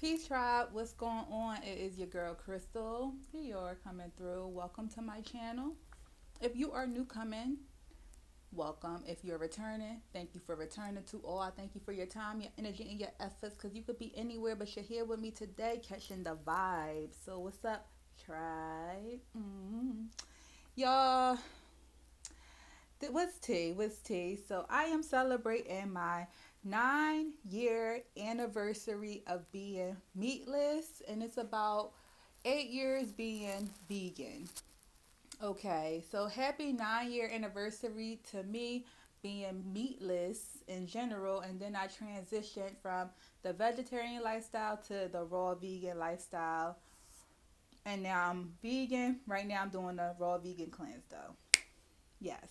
Peace Tribe, what's going on? It is your girl Crystal. You're coming through. Welcome to my channel. If you are new coming, welcome. If you're returning, thank you for returning to all. I thank you for your time, your energy, and your efforts because you could be anywhere, but you're here with me today catching the vibe. So, what's up, Tribe? Y'all, what's tea? What's tea? So, I am celebrating my 9-year anniversary of being meatless, and it's about 8 years being vegan. Okay, so happy 9-year anniversary to me being meatless in general, and then I transitioned from the vegetarian lifestyle to the raw vegan lifestyle, and now I'm vegan. Right now, I'm doing the raw vegan cleanse though. Yes.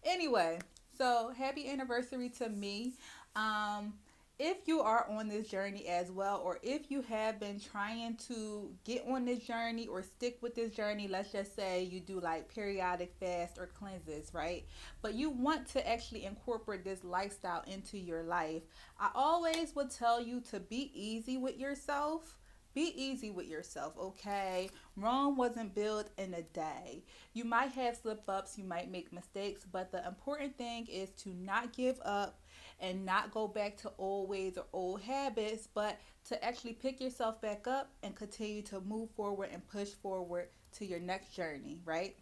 Anyway, so happy anniversary to me. Um, if you are on this journey as well, or if you have been trying to get on this journey or stick with this journey, let's just say you do like periodic fast or cleanses, right? But you want to actually incorporate this lifestyle into your life, I always would tell you to be easy with yourself. Be easy with yourself, okay? Rome wasn't built in a day. You might have slip ups, you might make mistakes, but the important thing is to not give up and not go back to old ways or old habits, but to actually pick yourself back up and continue to move forward and push forward to your next journey, right?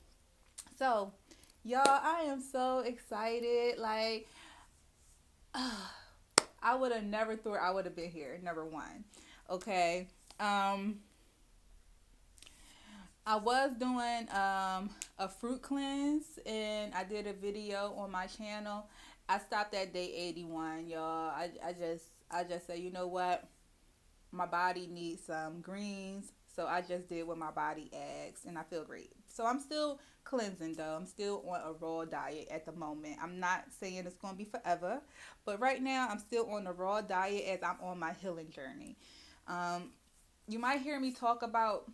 So, y'all, I am so excited. Like, I would have never thought I would have been here, number one. Okay. Um, I was doing a fruit cleanse and I did a video on my channel. I stopped at day 81, y'all. I just said, you know what? My body needs some greens. So I just did what my body asked and I feel great. So I'm still cleansing though. I'm still on a raw diet at the moment. I'm not saying it's going to be forever, but right now I'm still on a raw diet as I'm on my healing journey. Um, you might hear me talk about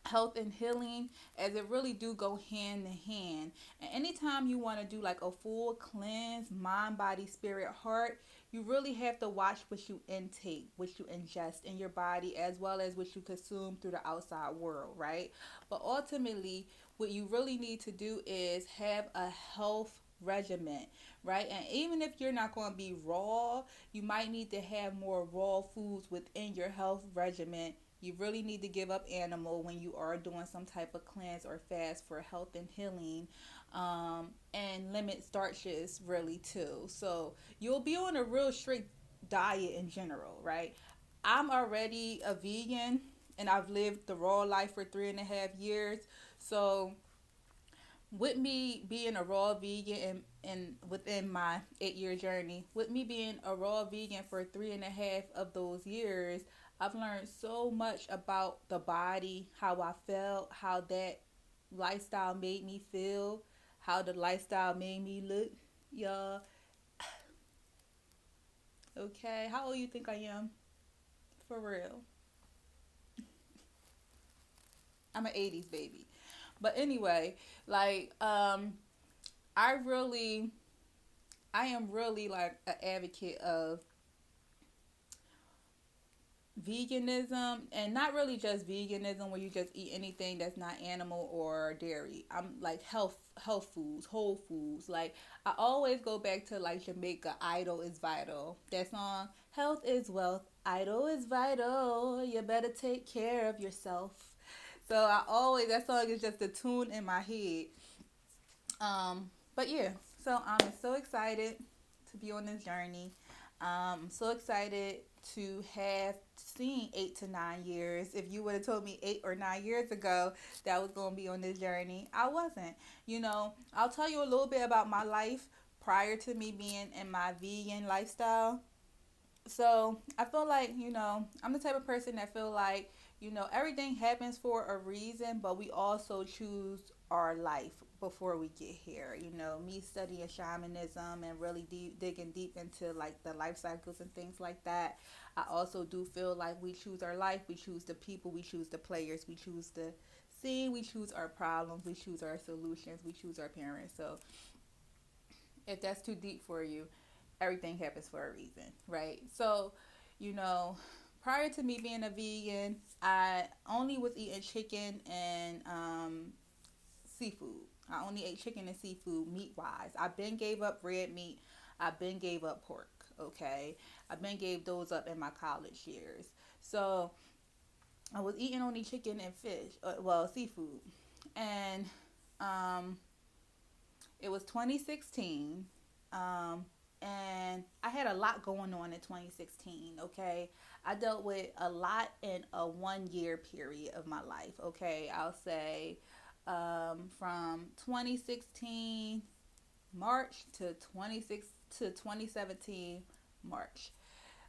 health and healing as it really do go hand in hand. And anytime you want to do like a full cleanse, mind, body, spirit, heart, you really have to watch what you intake, what you ingest in your body, as well as what you consume through the outside world, right? But ultimately, what you really need to do is have a health regimen, right? And even if you're not going to be raw, you might need to have more raw foods within your health regimen. You really need to give up animal when you are doing some type of cleanse or fast for health and healing, and limit starches really too. So you'll be on a real strict diet in general, right? I'm already a vegan and I've lived the raw life for 3.5 years. So with me being a raw vegan and within my 8-year journey, with me being a raw vegan for 3.5 of those years, I've learned so much about the body, how I felt, how that lifestyle made me feel, how the lifestyle made me look. Y'all, okay? How old you think I am? For real. I'm an 80s baby. But anyway, like I really I am really like an advocate of veganism, and not really just veganism where you just eat anything that's not animal or dairy. I'm like health foods, whole foods. Like I always go back to like Jamaica, idle is vital. That song, health is wealth, idle is vital, you better take care of yourself. So I always, that song is just a tune in my head. But yeah, so I'm so excited to be on this journey. So excited to have seen 8 to 9 years. If you would have told me 8 or 9 years ago that I was going to be on this journey, I wasn't. I'll tell you a little bit about my life prior to me being in my vegan lifestyle. So I feel like, I'm the type of person that feel like, everything happens for a reason, but we also choose our life before we get here. Me studying shamanism and really digging deep into like the life cycles and things like that. I also do feel like we choose our life, we choose the people, we choose the players, we choose the scene, we choose our problems, we choose our solutions, we choose our parents. So if that's too deep for you, everything happens for a reason, right? So, you know, prior to me being a vegan, I only was eating chicken and seafood. I only ate chicken and seafood meat wise. I been gave up red meat. I been gave up pork. Okay, I been gave those up in my college years. So I was eating only chicken and fish. Well, seafood, and um, it was 2016. Um, and I had a lot going on in 2016. Okay, I dealt with a lot in a 1 year period of my life. Okay, I'll say from 2016 March to 2017 March.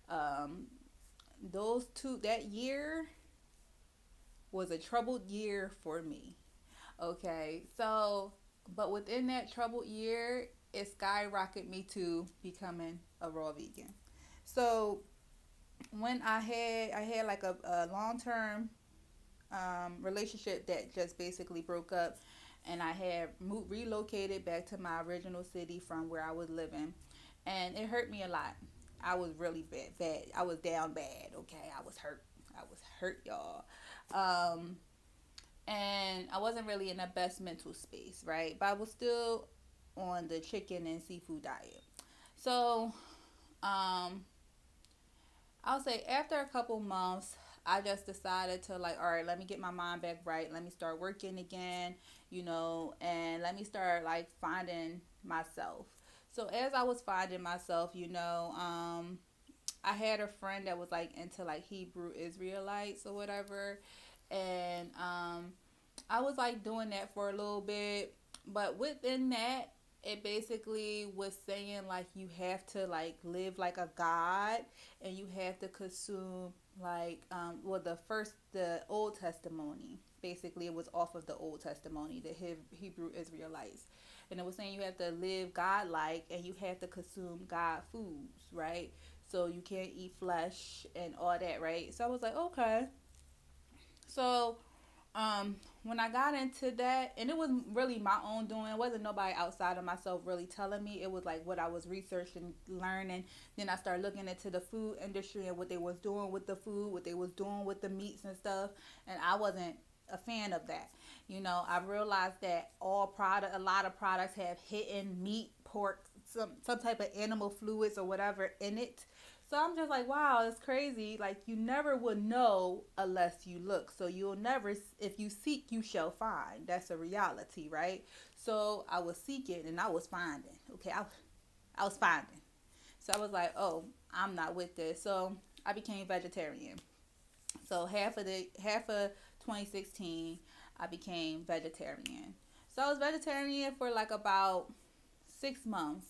Um, those two that year was a troubled year for me. Okay, so but within that troubled year, it skyrocketed me to becoming a raw vegan. So when I had like a long term relationship that just basically broke up, and I had relocated back to my original city from where I was living, and it hurt me a lot. I was really bad. I was down bad. Okay, I was hurt. I was hurt, y'all. Um, and I wasn't really in the best mental space, right? But I was still on the chicken and seafood diet. So, um, I'll say after a couple months, I just decided to like, all right, let me get my mind back right. Let me start working again, and let me start like finding myself. So as I was finding myself, I had a friend that was like into like Hebrew Israelites or whatever, and I was like doing that for a little bit, but within that, it basically was saying like you have to like live like a god, and you have to consume like the Old Testimony. Basically, it was off of the Old Testimony, the Hebrew Israelites, and it was saying you have to live God like, and you have to consume God foods, right? So you can't eat flesh and all that, right? So I was like, okay. So when I got into that, and it was really my own doing, it wasn't nobody outside of myself really telling me. It was like what I was researching, learning. Then I started looking into the food industry and what they was doing with the food, what they was doing with the meats and stuff, and I wasn't a fan of that. I realized that a lot of products have hidden meat, pork, some type of animal fluids or whatever in it. So I'm just like, wow, it's crazy. Like, you never would know unless you look. So you'll never, if you seek, you shall find. That's a reality, right? So I was seeking and I was finding. Okay, I was finding. So I was like, oh, I'm not with this. So I became vegetarian. So half of 2016, I became vegetarian. So I was vegetarian for like about 6 months,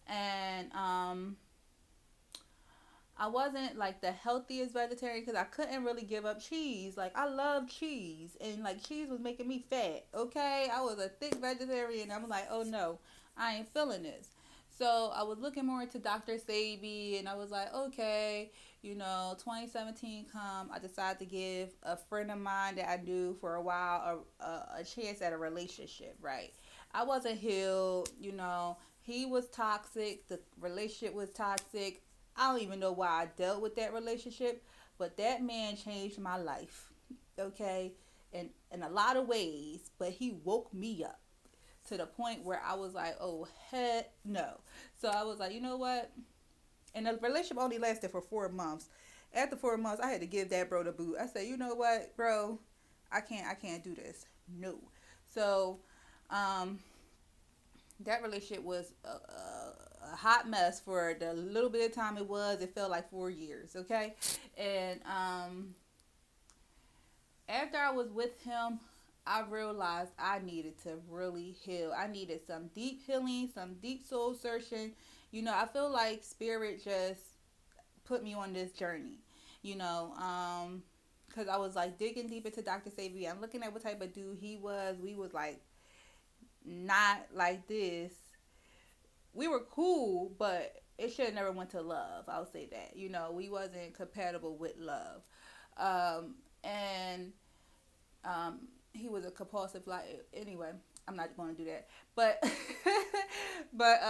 and I wasn't like the healthiest vegetarian because I couldn't really give up cheese. Like, I love cheese, and like cheese was making me fat. Okay, I was a thick vegetarian. I'm like, oh no, I ain't feeling this. So I was looking more into Dr. Sabi, and I was like, okay, 2017 come. I decided to give a friend of mine that I knew for a while a chance at a relationship. Right, I wasn't healed. He was toxic. The relationship was toxic. I don't even know why I dealt with that relationship, but that man changed my life. Okay, in a lot of ways, but he woke me up to the point where I was like, oh heck no. So I was like, you know what? And the relationship only lasted for 4 months. After 4 months, I had to give that bro the boot. I said, you know what, bro? I can't do this. No. So, um, that relationship was a hot mess for the little bit of time it was. It felt like 4 years, okay? And after I was with him, I realized I needed to really heal. I needed some deep healing, some deep soul searching. I feel like spirit just put me on this journey, because I was like digging deep into Dr. Sabi. I'm looking at what type of dude he was. We was like not like this. We were cool, but it should have never went to love. I'll say that. We wasn't compatible with love. And he was a compulsive liar. Anyway, I'm not going to do that. But but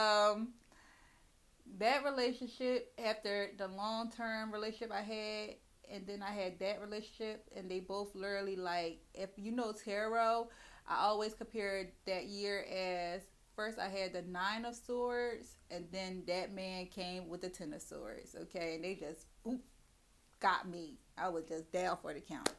that relationship, after the long term relationship I had, and then I had that relationship, and they both literally like, if you know tarot, I always compared that year as, first I had the Nine of Swords, and then that man came with the Ten of Swords. Okay, and they just boop, got me. I was just down for the count.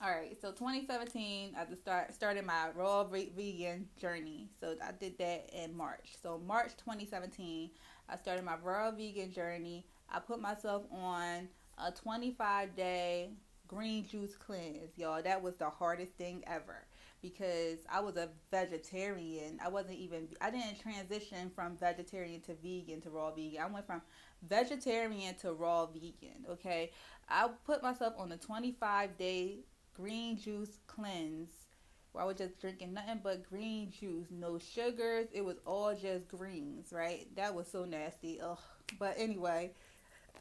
All right, so 2017, I just started my raw vegan journey. So I did that in March. So March 2017, I started my raw vegan journey. I put myself on a 25-day green juice cleanse, y'all. That was the hardest thing ever because I was a vegetarian. I didn't transition from vegetarian to vegan to raw vegan. I went from vegetarian to raw vegan, okay? I put myself on a 25-day green juice cleanse where I was just drinking nothing but green juice, no sugars. It was all just greens, right? That was so nasty. Ugh. But anyway,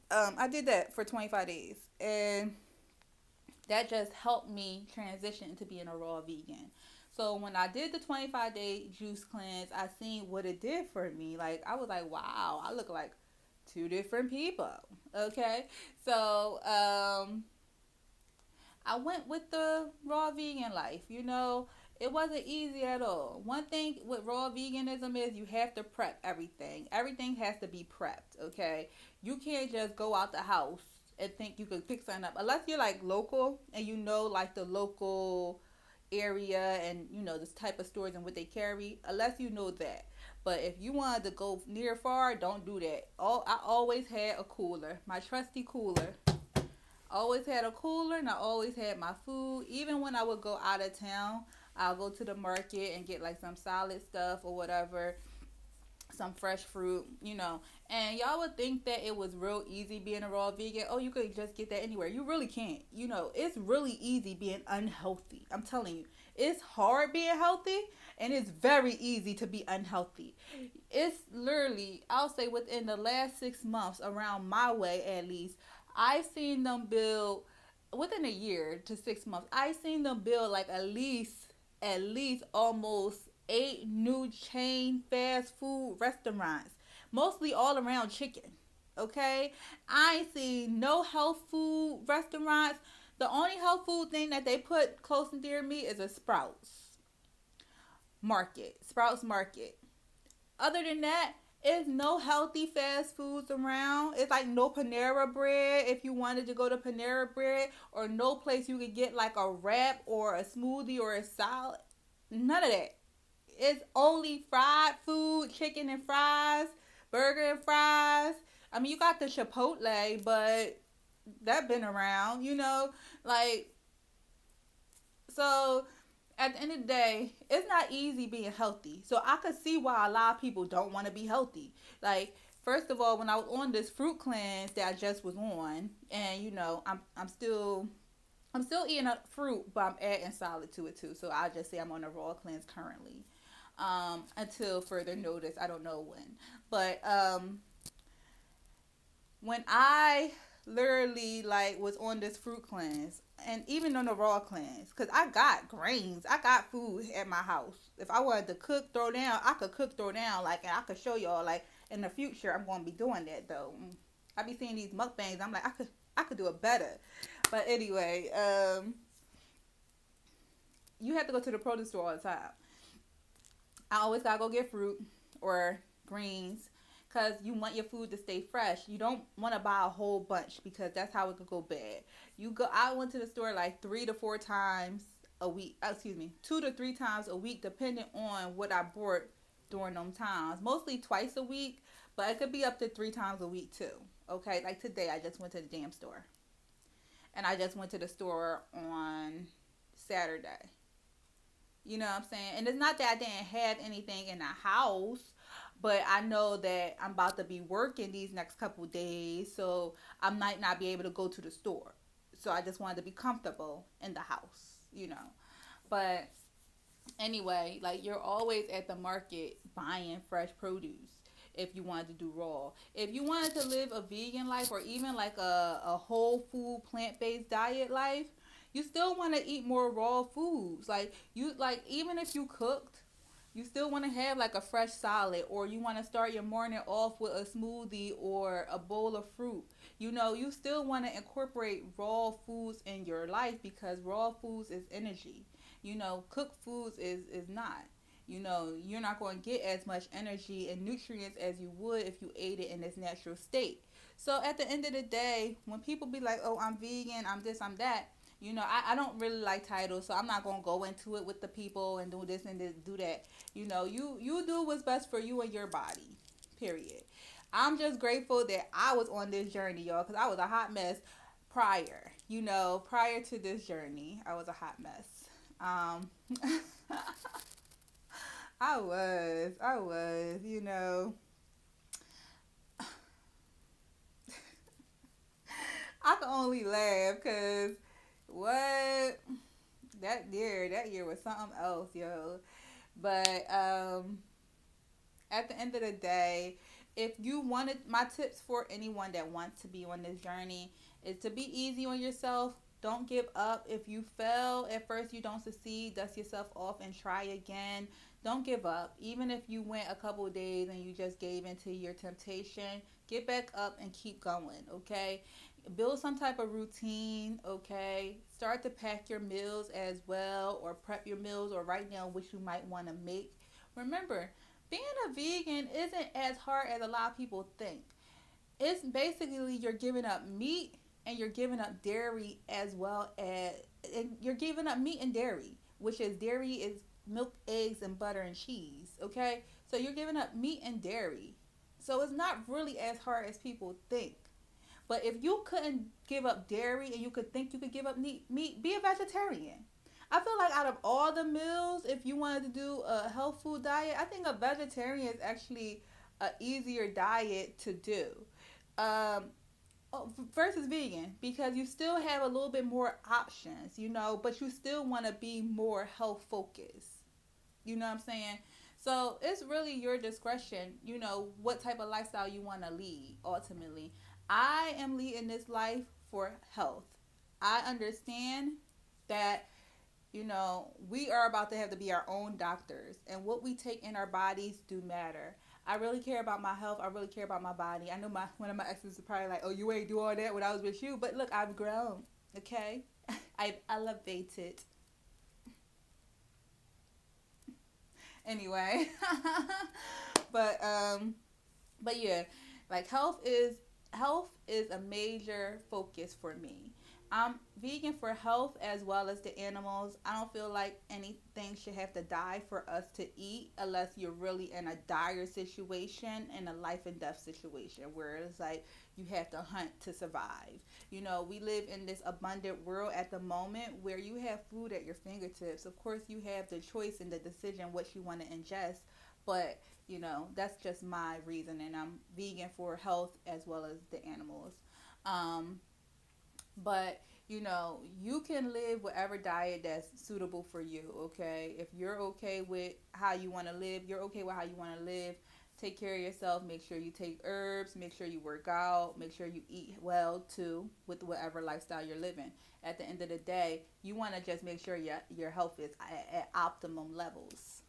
I did that for 25 days, and that just helped me transition into being a raw vegan. So when I did the 25-day juice cleanse, I seen what it did for me. Like, I was like, wow, I look like two different people. Okay, so I went with the raw vegan life. It wasn't easy at all. One thing with raw veganism is you have to prep everything. Everything has to be prepped, okay? You can't just go out the house and think you could pick something up. Unless you're like local and you know like the local area and this type of stores and what they carry, unless you know that. But if you wanted to go near far, don't do that. I always had a cooler, my trusty cooler. Always had a cooler, and I always had my food. Even when I would go out of town, I'll go to the market and get like some solid stuff or whatever, some fresh fruit. And y'all would think that it was real easy being a raw vegan. Oh, you could just get that anywhere. You really can't. It's really easy being unhealthy. I'm telling you, it's hard being healthy, and it's very easy to be unhealthy. It's literally, I'll say, within the last 6 months, around my way at least, I've seen them build, within a year to 6 months, I've seen them build like at least almost 8 new chain fast food restaurants, mostly all around chicken. Okay, I ain't seen no health food restaurants. The only health food thing that they put close and dear to me is a Sprouts Market. Other than that, it's no healthy fast foods around. It's like no Panera Bread if you wanted to go to Panera Bread, or no place you could get like a wrap or a smoothie or a salad. None of that. It's only fried food, chicken and fries, burger and fries. I mean, you got the Chipotle, but that been around. Like, so at the end of the day, it's not easy being healthy. So I could see why a lot of people don't want to be healthy. Like, first of all, when I was on this fruit cleanse that I just was on, and I'm still eating up fruit, but I'm adding solid to it too. So I'll just say I'm on a raw cleanse currently. Until further notice, I don't know when. But when I literally like was on this fruit cleanse, and even on the raw cleanse, because I got grains, I got food at my house. If I wanted to cook, throw down, I could cook, throw down, like, and I could show y'all, like, in the future I'm going to be doing that though. I be seeing these mukbangs, I'm like, I could do it better. But anyway, you have to go to the produce store all the time. I always gotta go get fruit or greens, because you want your food to stay fresh. You don't want to buy a whole bunch, because that's how it could go bad. I went to the store like 3 to 4 times a week. Excuse me, 2 to 3 times a week, depending on what I bought during them times. Mostly twice a week, but it could be up to 3 times a week too. Okay, like today I just went to the damn store, and I just went to the store on Saturday. You know what I'm saying? And it's not that I didn't have anything in the house, but I know that I'm about to be working these next couple of days, so I might not be able to go to the store. So I just wanted to be comfortable in the house. But anyway, like, you're always at the market buying fresh produce if you wanted to do raw. If you wanted to live a vegan life, or even like a whole food plant-based diet life, you still want to eat more raw foods. Like, even if you cooked, you still want to have like a fresh salad, or you want to start your morning off with a smoothie or a bowl of fruit. You still want to incorporate raw foods in your life because raw foods is energy. Cooked foods is not. You're not going to get as much energy and nutrients as you would if you ate it in its natural state. So at the end of the day, when people be like, "Oh, I'm vegan, I'm this, I'm that," I don't really like titles, so I'm not gonna go into it with the people and do this and this, do that. You do what's best for you and your body. Period. I'm just grateful that I was on this journey, y'all, because I was a hot mess prior. Prior to this journey, I was a hot mess. Um, I was. I can only laugh because what that year was something else, yo. But at the end of the day, if you wanted my tips for anyone that wants to be on this journey is to be easy on yourself. Don't give up. If you fail at first, you don't succeed, dust yourself off and try again. Don't give up. Even if you went a couple of days and you just gave into your temptation, get back up and keep going, okay? Build some type of routine, okay? Start to pack your meals as well, or prep your meals, or write down what you might want to make. Remember, being a vegan isn't as hard as a lot of people think. It's basically you're giving up meat and you're giving up dairy as well as, and you're giving up meat and dairy, which is dairy is milk, eggs, and butter and cheese, okay? So you're giving up meat and dairy. So it's not really as hard as people think. But if you couldn't give up dairy and you could think you could give up meat, be a vegetarian. I feel like out of all the meals, if you wanted to do a health food diet, I think a vegetarian is actually a easier diet to do. Um, versus vegan, because you still have a little bit more options, but you still want to be more health focused. You know what I'm saying? So it's really your discretion, what type of lifestyle you want to lead ultimately. I am leading this life for health. I understand that, we are about to have to be our own doctors, and what we take in our bodies do matter. I really care about my health. I really care about my body. I know one of my exes is probably like, "Oh, you ain't do all that when I was with you," but look, I've grown. Okay, I've elevated. Anyway, but yeah, like health is a major focus for me. I'm vegan for health as well as the animals. I don't feel like anything should have to die for us to eat unless you're really in a dire situation, in a life and death situation where it's like you have to hunt to survive. We live in this abundant world at the moment where you have food at your fingertips. Of course, you have the choice and the decision what you want to ingest, but that's just my reason, and I'm vegan for health as well as the animals. Um, but you can live whatever diet that's suitable for you, okay? If you're okay with how you want to live, you're okay with how you want to live. Take care of yourself. Make sure you take herbs. Make sure you work out. Make sure you eat well too, with whatever lifestyle you're living. At the end of the day, you want to just make sure your health is at optimum levels,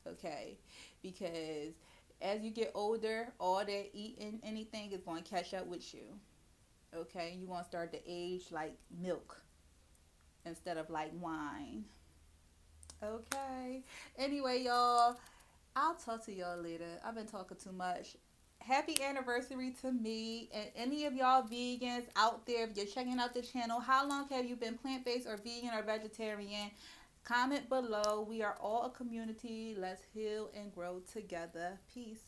okay? Because as you get older, all that eating anything is going to catch up with you. Okay, you want to start to age like milk instead of like wine. Okay. Anyway, y'all, I'll talk to y'all later. I've been talking too much. Happy anniversary to me and any of y'all vegans out there. If you're checking out the channel, how long have you been plant based or vegan or vegetarian? Comment below. We are all a community. Let's heal and grow together. Peace.